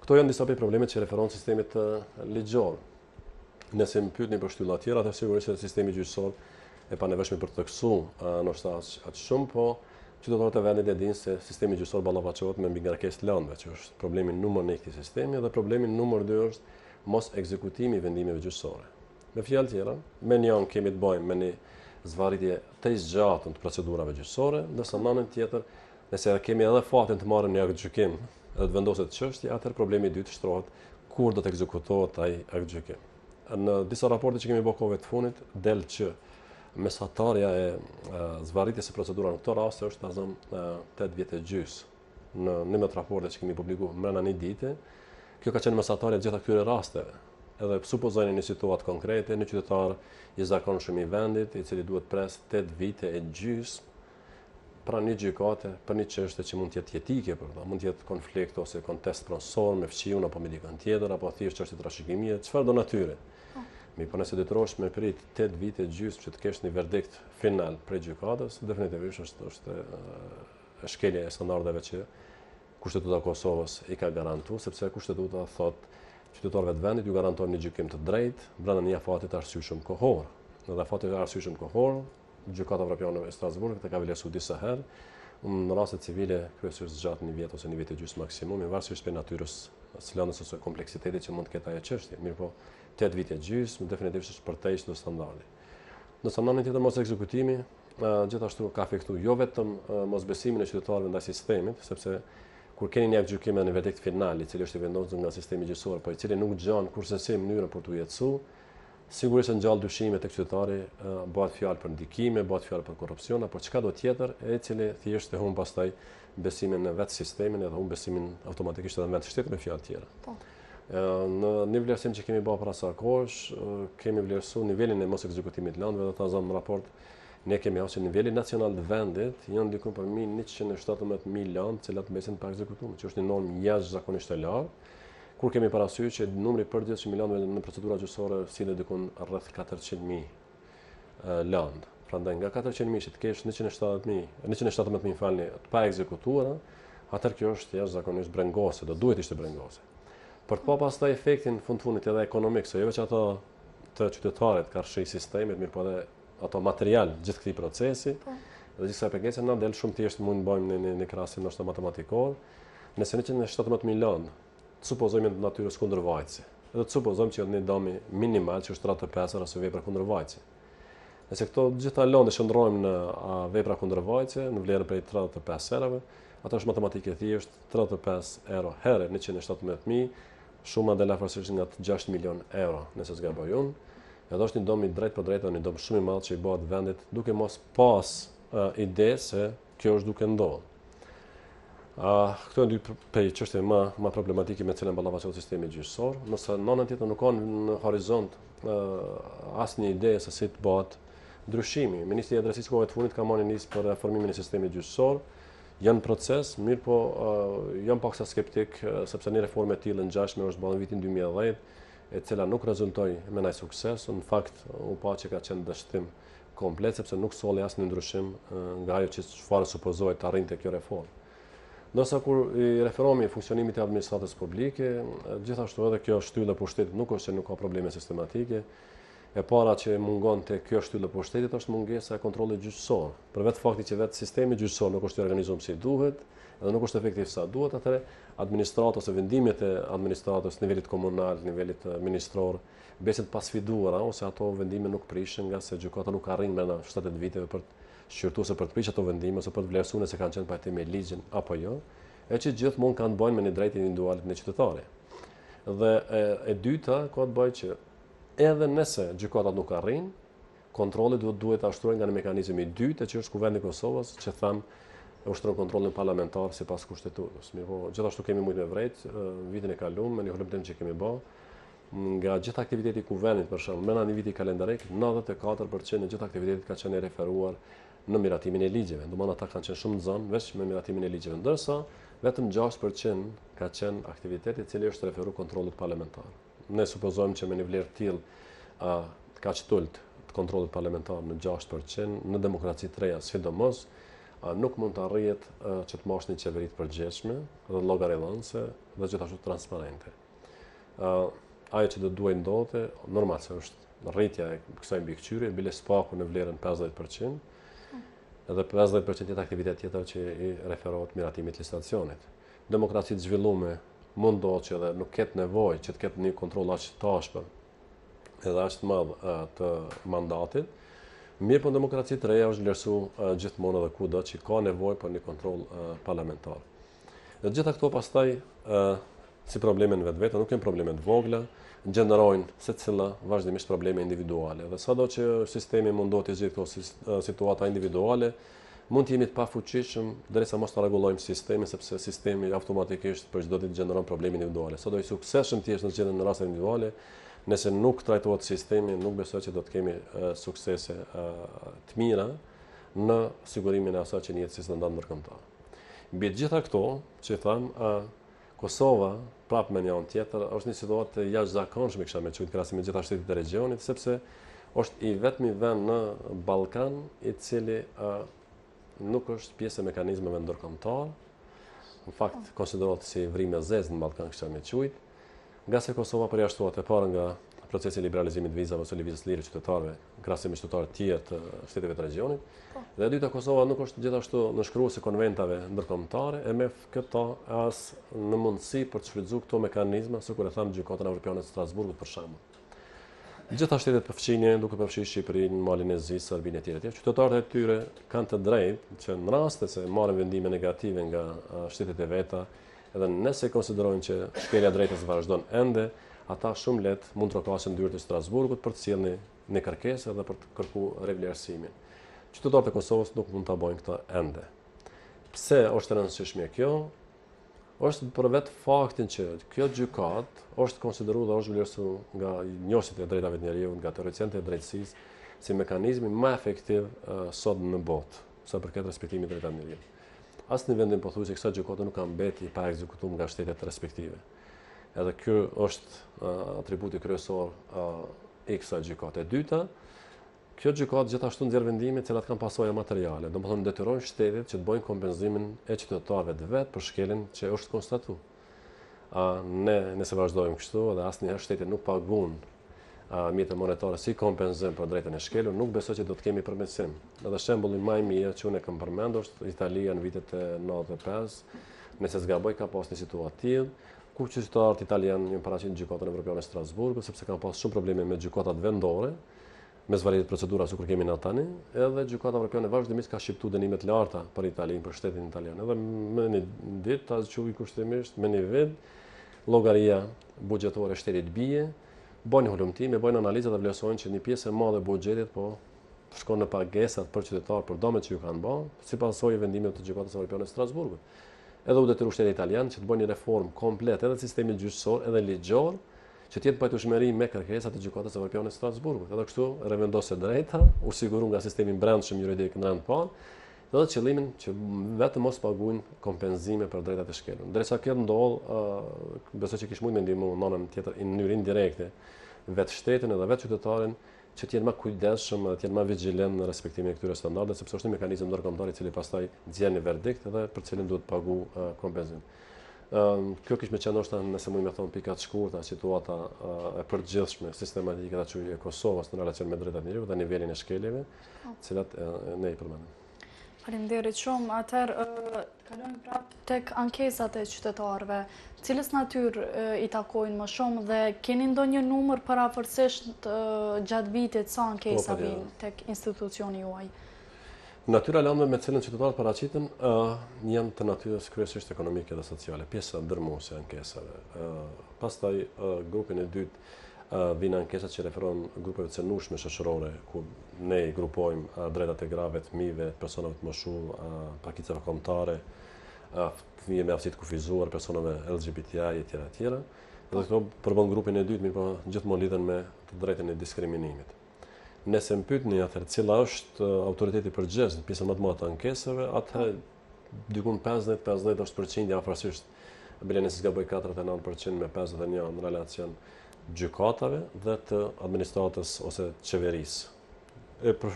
Këto janë disa prej problemeve që referohen sistemit ligjor. Nëse më pyetni për shtylla të tjera, atë sigurisht se sistemi gjyqësor e pa nevojshme për të kësuar ndoshta aq shumë, po qytetarët e vendit e dinë se sistemi gjyqësor ballafaqohet me mbingarkesë të lëndëve, që është problemi numër 1 i këtij sistemi dhe problemi numër 2 është mos ekzekutimi i vendimeve gjyqësore. Me fjalë tjera, me një anë kemi të bëjmë me një zvarritje të zgjatën të procedurave gjyqësore, ndërsa në anën tjetër, nëse kemi edhe fatin të marrim një akt gjykim dhe të vendoset çështja, atëherë problemi i dytë shtrohet kur do të ekzekutohet ai akt gjykim. Në disa raporte që kemi bërë kohëve të fundit del që mesatarja e zvarritjes së procedurave në këtë rast është azëm 8 vjet e gjys. Në 11 raporte që kemi publikuar brenda një dite, kjo ka qenë mesatarja gjitha këtyre rasteve. Edhe supozojnë një situatë konkrete, një qytetar i zakonshëm i vendit, i cili duhet pres 8 vite e gjys pra një gjykate për një çështje që mund të jetë jetike për ta, mund të jetë konflikt ose kontest pronësor me fqiun apo me dikën tjetër apo thjesht çështje trashëgimie, çfarë do natyre. Po nëse detyrohesh me prit 8 vite gjysmë që të kesh një verdikt final prej gjykatës, definitivisht është shkelje e standardeve që Kushtetuta e Kosovës i ka garantuar, sepse Kushtetuta thotë qytetarëve të vendit ju garanton një gjykim të drejtë brenda një afati të arsyeshëm kohor. Në afati të arsyeshëm kohor, Gjykata Evropiane e Strasburgut e ka vlerësuar disa herë, në raste civile kryesisht zgjat një vit ose një vit e gjysmë maksimum, varësisht prej natyrës së lëndës ose kompleksitetit që mund të ketë ajo çështje. Mirë po, 8 vite gjysmë definitivisht është përtej çdo standardi. Ndërsa në anën tjetër mos ekzekutimi gjithashtu ka afektuar jo vetëm mosbesimin e qytetarëve ndaj sistemit, sepse kur keni një akt gjykimi në verdikt final, i cili është i vendosur nga sistemi gjyqësor, po i cili nuk gjan kurse si mënyrën për t'u jetësuar, sigurisht ngjall dyshime tek qytetari, bëhet fjalë për ndikime, bëhet fjalë për korrupsion apo çka do tjetër, e cili thjesht e humb pastaj besimin në vetë sistemin edhe humb besimin automatikisht edhe në vetë shtetin me fjalë tjera. Po. Në një vlerësim që kemi bërë para sa kohësh, kemi vlerësuar nivelin e mos ekzekutimit të landëve dhe ta zonë në raport. Ne kemi që niveli nacional të vendit janë diku për 117.000 landë cilat mbesin pa ekzekutuar, që është një normë jashtëzakonisht e lartë, kur kemi parasysh që numri përgjithshëm i landëve në procedura gjyqësore sillet diku rreth 400.000 landë. Prandaj nga 400.000 që të kesh 117.000 falni të pa ekzekutuara, atëherë kjo është jashtëzakonisht brengose, do duhet ishte brengose. Për të pa pastaj efektin fundit edhe ekonomik, se jo veç ato të qytetarit ka rshi sistemet, mirë po edhe ato material gjithë këtij procesi, dhe gjithsa pengesën na del shumë thjesht mund bëjmë në krahasim ndoshta matematikor, nëse 117.000 landë, të supozojmë në natyrës kundërvajtëse, edhe të supozojmë që një dami minimal që është 35 ose vepra kundërvajtëse. Nëse këto gjitha landë shndrojmë në vepra kundërvajtëse, në vlerën prej 35 eurove, ato është matematikë thjesht 35 euro herë 117.000, shuma del afërsisht nga 6 milion euro, nëse s'gaboj unë. Edhe është një dom i drejt për drejt, një dom shumë i madh që i bëhet vendit duke mos pas ide se kjo është duke ndodhur. Këto janë dy prej çështjeve më problematike me të cilën ballafaqohet sistemi gjyqësor, nëse në anën tjetër nuk ka në horizont asnjë ide se si të bëhet ndryshimi. Ministri i Drejtësisë kohët fundit ka marrë nisë për reformimin e sistemit gjyqësor, janë proces, mirë po jam paksa skeptik sepse një reformë e tillë ngjashme është bërë në vitin 2010, e cila nuk rezultoi me ndaj sukses, në fakt u pa që ka qenë dështim komplet sepse nuk solli asnjë ndryshim nga ajo që çfarë supozohet të arrinte kjo reformë. Ndërsa kur i referohemi funksionimit të administratës publike, gjithashtu edhe kjo shtyllë e pushtetit nuk është që nuk ka probleme sistematike. E para që mungon te kjo shtyllë e pushtetit është mungesa e kontrollit gjyqësor. Për vetë fakti që vetë sistemi gjyqësor nuk është i organizuar si duhet, edhe nuk është efektiv sa duhet, atëherë administrata ose vendimet e administratës nivelit komunal, nivelit ministror, besin të pasfiduara ose ato vendime nuk prishen nga se gjykata nuk arrin brenda 7 viteve për të shqyrtuar se për të prishur ato vendime ose për të vlerësuar se kanë qenë pajtim me ligjin apo jo, e që gjithmonë kanë të bëjnë me një drejtë individuale në qytetarit. Dhe e dyta ka të bëjë që edhe nëse gjykata nuk arrin, kontrolli duhet ashtruar nga një mekanizëm i dytë, që është Kuvendi i Kosovës, që tham ushtron kontrollin parlamentar sipas kushtetutës. Mirë, gjithashtu kemi mujtë me vrejt, vitin e kaluar me një holbim që kemi bërë, nga gjithë aktiviteti i Kuvendit, për shembull, brenda një viti kalendarik, 94% e gjithë aktivitetit ka qenë referuar në miratimin e ligjeve. Domethënë ata kanë qenë shumë në zonë veç me miratimin e ligjeve, ndërsa vetëm 6% ka qenë aktiviteti i cili është referuar kontrollit parlamentar. Ne supozojmë që me një vlerë të tillë kaq tult të kontrollit parlamentar në 6% në demokraci të reja, sidomos nuk mund të arrihet që të mosh një qeveri të përgjithshme dhe llogaridhënëse dhe gjithashtu transparente. Ajo që do duhet ndodhte, normal se është rritja e kësaj mbikëqyrje, bile spaku në vlerën 50%, edhe 50% jetë aktivitet tjetër që i referohet miratimit të licitacionit. Demokraci të zhvilluar mund do që edhe nuk ketë nevojë që të ketë një kontroll aq të tashpër edhe aq të madh të mandatit. Mirë po demokraci të reja është vlerësuar gjithmonë edhe kudo që ka nevojë për një kontroll parlamentar. Dhe gjitha këto pastaj si probleme në vetvete, nuk janë probleme të vogla, gjenerojnë secila vazhdimisht probleme individuale. Dhe sado që sistemi mundohet të zgjidhë këto situata individuale, mund të jemi të pafuqishëm derisa mos ta rregullojmë sistemin, sepse sistemi automatikisht për çdo ditë gjeneron probleme individuale. Sado i suksesshëm të jesh në zgjedhjen në raste individuale, nëse nuk trajtohet sistemi, nuk besoj që do të kemi suksese të mira në sigurimin e asaj që një jetësisë standard ndërkombëtar. Mbi të gjitha këto, që tham, Kosova, prapë me një anë tjetër, është një situatë jashtëzakonshme kisha me thënë krahasim me gjitha shtetet e regionit, sepse është i vetmi vend në Ballkan i cili nuk është pjesë e mekanizmeve ndërkombëtar. Në fakt konsiderohet si vrimë zezë në Ballkan kisha me thënë, nga se Kosova përjashtohet e para nga procesi i liberalizimit vizave ose lëvizjes lire qytetarëve, krahasim me qytetarë të tjerë të shteteve të regionit. Dhe e dyta, Kosova nuk është gjithashtu nënshkruese konventave ndërkombëtare e me këto as në mundësi për të shfrytzuar këto mekanizma, sikur e tham gjykatën evropiane të Strasburgut për shembull. Gjitha shtetet përfshirje, duke përfshirë Shqipërinë, Malin e Zi, Serbinë e tjera. Qytetarët e tyre kanë të drejtë që në raste se marrin vendime negative nga shtetet e veta, edhe nëse konsiderojnë që shkelja drejtës vazhdon ende, ata shumë lehtë mund të trokasin dyert e Strasburgut për të sjellë një kërkesë edhe për të kërkuar revlerësimin. Qytetarët e Kosovës nuk mund ta bëjnë këtë ende. Pse është e rëndësishme kjo? Është për vetë faktin që kjo gjykat është konsideruar dhe është vlerësuar nga njohësit e drejtave të njerëzit, nga teoreticianët e drejtësisë, si mekanizmi më efektiv sot në botë, sa përket respektimit të drejtave të njerëzit. Asnjë vendim pothuajse kësaj gjykate nuk ka mbeti pa ekzekutuar nga shtetet respektive. Edhe ky është atributi kryesor i kësaj gjykate. E dyta, kjo gjykatë gjithashtu nxjerr vendime të cilat kanë pasoja materiale, domethënë detyrojnë shtetet që të bëjnë kompenzimin e qytetarëve të vet për shkeljen që është konstatuar. Nëse vazhdojmë kështu dhe asnjëherë shteti nuk paguon mjete monetare si kompenzim për drejtën e shkelur, nuk besoj që do të kemi përmirësim. Edhe shembulli më i mirë që unë kam përmendur është Italia në vitet e 95, nëse zgaboj ka pas një situatë tillë, ku qytetarët italianë janë paraqit gjykatën evropiane në Strasburg, sepse kanë pas shumë probleme me gjykatat vendore, me zvaritet procedura sikur kemi në tani, edhe gjykata evropiane vazhdimisht ka shqiptuar dënime të larta për Italinë, për shtetin italian. Edhe me një ditë, ta quaj kushtimisht, me një vit, llogaria buxhetore e shtetit bie, bën hulumtime, bën analizat dhe vlerësojnë që një pjesë e madhe e buxhetit po shkon në pagesat për qytetarë për domet që ju kanë bërë, si pasojë vendimit të gjykatës evropiane në Strasburgut. Edhe u detyru shteti italian që të bëjë një reformë komplet edhe sistemit gjyqësor, edhe ligjor, që të jetë pajtueshmëri me kërkesat e gjykatës evropiane në Strasburgut. Edhe kështu revendose drejta, u siguru nga sistemi brendshëm juridik në rand parë, dhe qëllimin që vetëm mos paguajnë kompenzime për drejtat e shkelur. Ndërsa kjo ndodh, besoj që kish mund me ndihmu nënën tjetër në mënyrë indirekte vetë shtetin edhe vetë qytetarin që të jenë më kujdesshëm, të jenë më vigjilent në respektimin e këtyre standardeve, sepse është një mekanizëm ndërkombëtar i cili pastaj nxjerr një verdikt edhe për cilin duhet pagu kompenzim. Kjo kish me qenë ndoshta nëse mund të them pika të shkurta, situata e përgjithshme sistematike ta quaj e Kosovës në relacion me drejtat e njerëzit dhe nivelin e shkeljeve, të cilat ne i përmendëm. Faleminderit shumë. Atëherë kalojmë prapë tek ankesat e qytetarëve. Cilës natyrë i takojnë më shumë dhe keni ndonjë numër paraportësisht gjatë vitit sa ankesa vijnë tek institucioni juaj? Natyra e lëndëve me cilën qytetarët paraqiten janë të natyrës kryesisht ekonomike dhe sociale, pjesa ndërmuese e ankesave. Pastaj grupin e dytë vinë ankesat që referohen grupeve të cënueshme shoqërore, ku ne i grupojmë drejtat e grave, të fëmijëve, personave të moshuar, pakicave kombëtare, fëmijë me aftësi të kufizuar, personave LGBTI etj. etj. Dhe këto përbën grupin e dytë, mirë po gjithmonë lidhen me të drejtën e diskriminimit. Nëse më pyetni atëherë cila është autoriteti përgjithës në pjesën më të madhe të ankesave, atëherë dikun 50% është përqindja afërsisht, bile nëse zgaboj 49% me 51% në relacion gjykatave dhe të administratës ose qeverisë.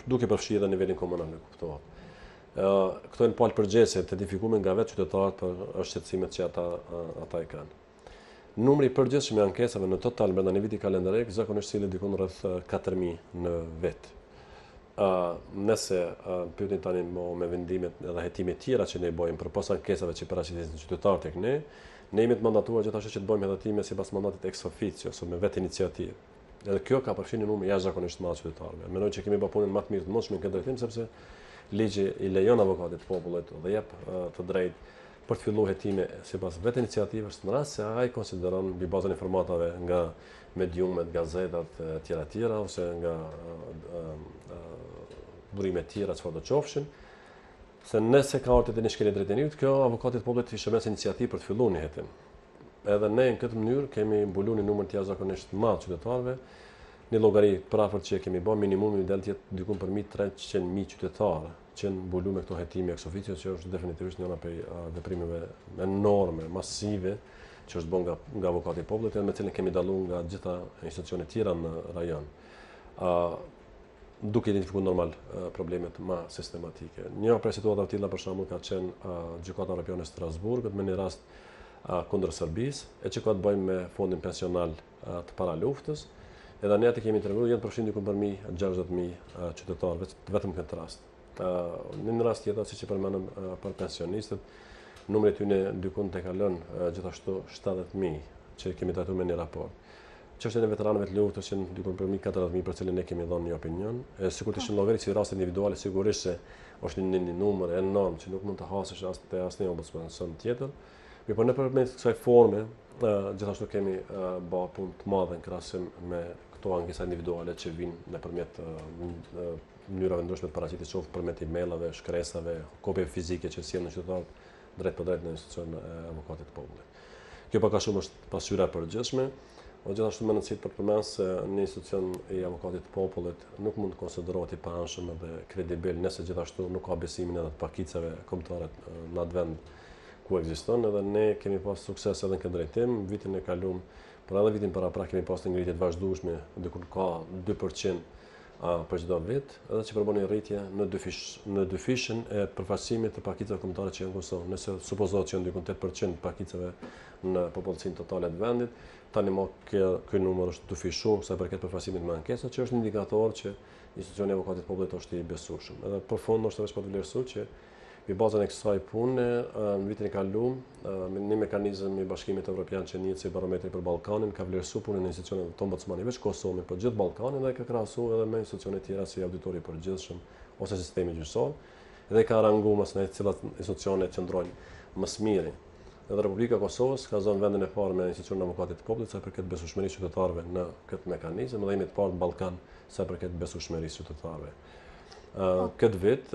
Duke përfshirë edhe nivelin komunal, e kuptohet. Këto janë palë përgjithëse të identifikuar nga vetë qytetarët për shqetësimet që ata i kanë. Numri i përgjithshëm i ankesave në total brenda një viti kalendarik zakonisht sillet diku rreth 4000 në vit. Nëse pyetni tani me vendimet edhe hetimet tjera që ne i bëjmë përpas ankesave që paraqiten qytetarët tek ne jemi të mandatuar gjithashtu që të bëjmë hetime sipas mandatit ex officio, ose me vetë iniciativë. Edhe kjo ka përfshirë një numër jashtëzakonisht të madh qytetarëve. Mendoj që kemi bërë punën më të mirë të mundshme në këtë drejtim, sepse ligji i lejon avokatit të popullit dhe jep të drejtë për të filluar hetime sipas vetë iniciativës në rast se ai konsideron mbi bazën e informatave nga mediumet, gazetat e tjera ose nga burime të tjera çfarë do qofshin. Se nëse ka ardhur te një shkelje drejtë njëjtë, kjo avokati të popullit i shërben iniciativë për të filluar një hetim. Edhe ne në këtë mënyrë kemi mbuluar një numër të jashtëzakonisht të madh qytetarëve, një llogari prafërt që kemi bërë minimumi i del të jetë diku për 300.000 qytetarë që janë mbuluar me këto hetime ex officio, që është definitivisht njëra prej veprimeve enorme, masive që është bën nga avokati i popullit, me cilën kemi dalluar nga gjitha institucionet tjera në rajon. Duke identifikuar normal problemet më sistematike. Një prej situatave të tilla për shembull ka qenë gjykata evropiane e Strasburgut me një rast kundër Serbisë, e që ka të bëjë me fondin pensional të paraluftës. Edhe ne atë kemi treguar janë përfshirë diku për 60.000 qytetarë vetëm këtë rast. Në një rast tjetër, siç e përmendëm për pensionistët, numri i tyre diku tek kalon gjithashtu 70.000 që kemi trajtuar me një raport. çështjen e veteranëve të luftës që diku për 40.000 për cilën ne kemi dhënë një opinion. Sikur të ishin llogarit si raste individuale, sigurisht se është një numër enorm që nuk mund të hasësh as te asnjë ombudsman tjetër. Mirë, nëpërmjet kësaj forme, gjithashtu kemi bë punë të madhe në krahasim me këto ankesa individuale që vijnë nëpërmjet mënyrave ndryshme të paraqitjes qoftë përmes emailave, shkresave, kopjeve fizike që sjellën qytetarët drejt për drejt në institucionin e avokatit të popullit. Kjo pak a shumë është pasqyra e përgjithshme, o gjithashtu më nësit për përmes se një institucion i avokatit të popullit nuk mund të konsiderohet i paanshëm dhe kredibil nëse gjithashtu nuk ka besimin edhe të pakicave kombëtare në atë vend ku ekziston, edhe ne kemi pas sukses edhe në këtë drejtim. Vitin e kaluar, por edhe vitin paraprak kemi pas një ngritje të vazhdueshme, diku ka 2% për çdo vit, edhe që përbën një rritje në dy fishën e përfaqësimit të pakicave kombëtare që janë në Kosovë. Nëse supozohet që janë diku 8% pakicave në popullacion totale të vendit, tani më ky numër është dyfishu sa i përket përfaqësimit me ankesa, që është një indikator që institucioni i avokatit të popullit është i besueshëm. Edhe për fond është vetëm të vlerësuar që mbi bazën e kësaj pune, në vitin e kaluar, me një mekanizëm i Bashkimit Evropian që njihet si Barometri për Ballkanin, ka vlerësuar punën e institucioneve të ombudsmanit veç Kosovës, por gjithë Ballkanin dhe ka krahasuar edhe me institucione të tjera si auditori i përgjithshëm ose sistemi gjyqësor, dhe ka ranguar mos në cilat institucione qëndrojnë më së miri. Edhe Republika e Kosovës ka zonë vendin e parë me institucionin e avokatit të popullit sa përket besueshmërisë qytetarëve në këtë mekanizëm, dhe jemi të parë në Ballkan sa përket besueshmërisë qytetarëve. Këtë vit,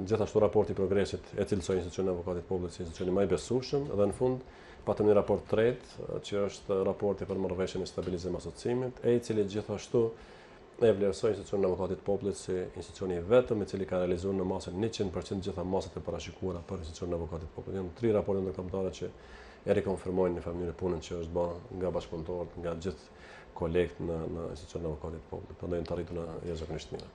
gjithashtu raporti i progresit e cilësoi institucionin e avokatit të popullit si institucioni më i besueshëm, dhe në fund patëm një raport tretë, që është raporti për marrëveshjen e stabilizimit dhe asociimit, i cili gjithashtu e vlerësoi institucionin e avokatit të popullit si institucioni i vetëm i cili ka realizuar në masën 100% gjitha masat e parashikuara për institucionin e avokatit të popullit. Janë 3 raporte ndërkombëtare që e rikonfirmojnë në mënyrë punën që është bërë nga bashkëpunëtorët, nga gjithë kolegët në institucionin e avokatit të popullit. Prandaj të arritur në jashtëzakonisht mirë.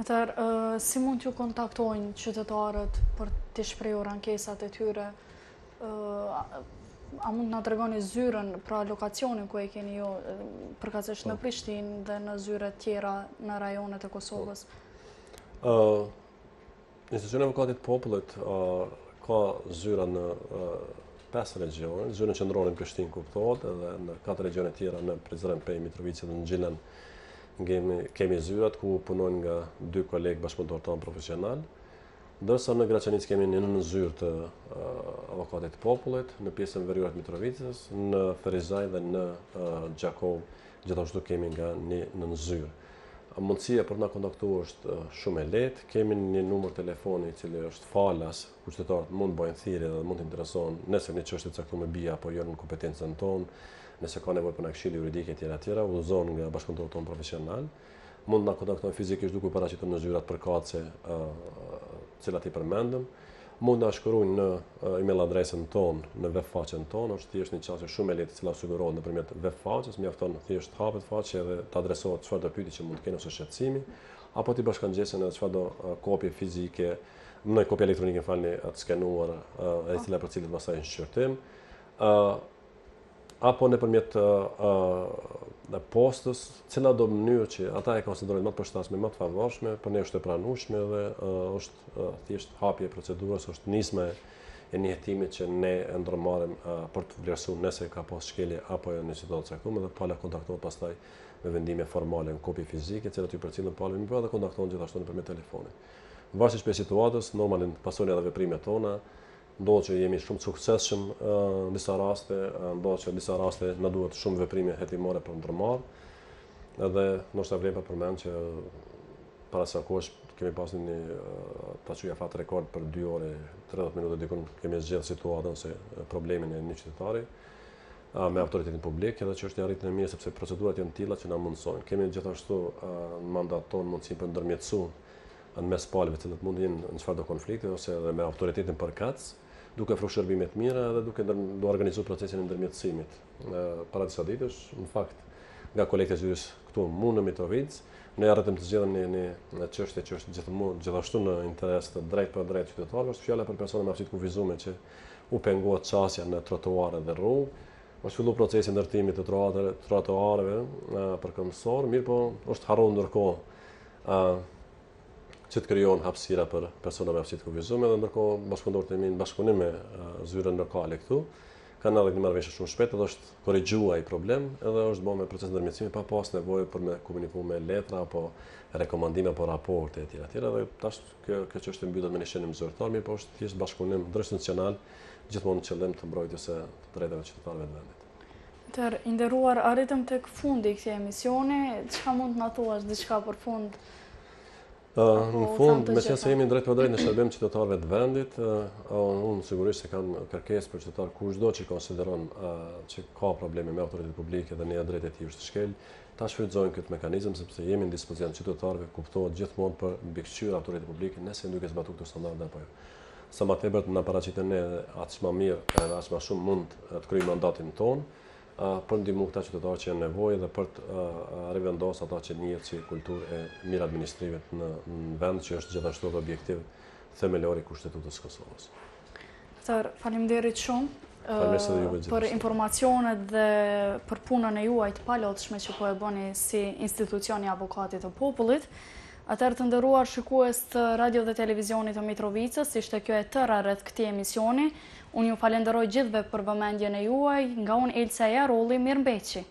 Atëherë, si mund t'ju kontaktojnë qytetarët për të shprehur ankesat e tyre? A mund na tregoni zyrën, pra lokacionin ku e keni ju, përkatësisht në Prishtinë dhe në zyre tjera në rajonet e Kosovës? Institucioni i avokatit të popullit ka zyra në 5 regjioner, zyrën qendrore në Prishtinë kuptohet, edhe në 4 regjionet tjera në Prizren, Pej, Mitrovica dhe në Gjilan. Kemi zyrat ku punojnë nga 2 kolegë bashkëpunëtorë tanë profesional, ndërsa në Graçanic kemi një 9 zyrë të avokatit të popullit, në pjesën veriore të Mitrovicës, në Ferizaj dhe në Gjakov, gjithashtu kemi nga një 9 zyrë. Mundësia për na kontaktuar është shumë e lehtë, kemi një numër telefoni i cili është falas, ku qytetarët mund bëjnë thirrje dhe mund të interesohen nëse një çështje e caktuar me bija apo jo në kompetencën tonë, nëse ka nevojë për këshillë juridike etj. Udhëzohen nga bashkëpunëtorët tonë profesional. Mund na kontaktojnë fizikisht duke paraqitur në zyrat përkatëse, cilat i përmendëm. Mund na shkruajnë në email adresën tonë, në web faqen tonë, është thjesht një çështje shumë e lehtë e cila sigurohet nëpërmjet web faqes, mjafton thjesht hapet faqe dhe të adresohet çfarëdo pyetje që mund të kenë ose shqetësimi, apo ti bashkangjesen edhe çfarëdo kopje fizike, në kopje elektronike falni atë skenuar, e cila për cilët pastaj në shqyrtim, apo nëpërmjet postës, cila do mënyrë që ata e konsiderojnë më të përshtatshme, më të favorshme, për ne është e pranueshme dhe është thjesht hapje e procedurës, është nisma e një hetimi që ne e ndërmarrim për të vlerësuar nëse ka pas shkelje apo jo në situatë të caktuar, dhe pala kontaktohet pastaj me vendime formale në kopje fizike, të cilat i përcillen pala më dhe kontaktohen gjithashtu nëpërmjet telefonit. Varësisht prej situatës, normalisht pasojnë edhe veprimet tona. Ndodh që jemi shumë të suksesshëm në disa raste, ndodh që në disa raste na duhet shumë veprime hetimore për ndërmarr. Edhe ndoshta vlen pa përmend që para sa kohësh kemi pasur një taçuja fat rekord për 2 orë 30 minuta dikun kemi zgjedhur situatën se problemin e një qytetari me autoritetin publik, edhe që është një arritje e mirë sepse procedurat janë tilla që na mundsojnë. Kemi gjithashtu në mandat tonë mundësi për ndërmjetësuar në mes palëve të cilët mund të jenë në çfarëdo konflikti ose edhe me autoritetin përkatës, duke ofruar shërbime të mira dhe duke organizuar procesin e ndërmjetësimit. Para disa ditësh, në fakt, nga kolegët e zyrës këtu në Mitrovicë, ne arritëm të zgjedhëm një çështje që është gjithashtu në interes të drejt për drejt qytetarëve, është fjala për persona me aftësi të kufizuar që u pengohet çësia në trotuare dhe rrugë. Është filluar procesi ndërtimit të trotuareve për këmbësor, mirë po është harruar ndërkohë që të krijohen hapësira për persona me aftësi të kufizuar, dhe ndërkohë bashkëpunëtorët e mi në bashkëpunim me zyrën lokale këtu kanë ardhur në marrëveshje shumë shpejt, edhe është korrigjuar ai problem, edhe është bërë me proces ndërmjetësimi pa pas nevojë për me komunikuar me letra apo rekomandime apo raporte etj. Dhe tash kjo çështje mbyllet me një shënim zyrtar, mirë po është thjesht bashkëpunim ndërsinstitucional, gjithmonë në qëllim të mbrojtjes së drejtave të qytetarëve të vendit. Tërë, inderuar, arritëm tek fundi i këtij emisioni, çka mund të na thuash diçka për fund? Në fund, me qenë se jemi drejt për drejt në shërbim qytetarëve të vendit, unë sigurisht se kam kërkesë për qytetar kushdo që konsideron që ka probleme me autoritetin publik dhe një drejt e tij është shkel, ta shfrytëzojnë këtë mekanizëm sepse jemi në dispozicion qytetarëve, kuptohet gjithmonë për mbikëqyrje autoritetit publik nëse nuk e zbatu këto standarde apo jo. Sa më tepër na paraqiten ne aq më mirë edhe aq më shumë mund të kryejmë mandatin tonë për ndihmu këta qytetarë që janë nevojë dhe për të rivendos ata që njihet si kulturë e mirë administrime në vend që është gjithashtu edhe objektiv themelor i Kushtetutës së Kosovës. Faleminderit shumë për informacionet dhe për punën e juaj të palotshme që po e bëni si institucioni avokatit të popullit. Atëherë të nderuar shikues të radio dhe televizionit të Mitrovicës, ishte kjo e tëra rreth këtij emisioni. Unë ju falenderoj gjithëve për vëmendjen e juaj, nga unë Elsa Jarolli, mirëmbëjtje.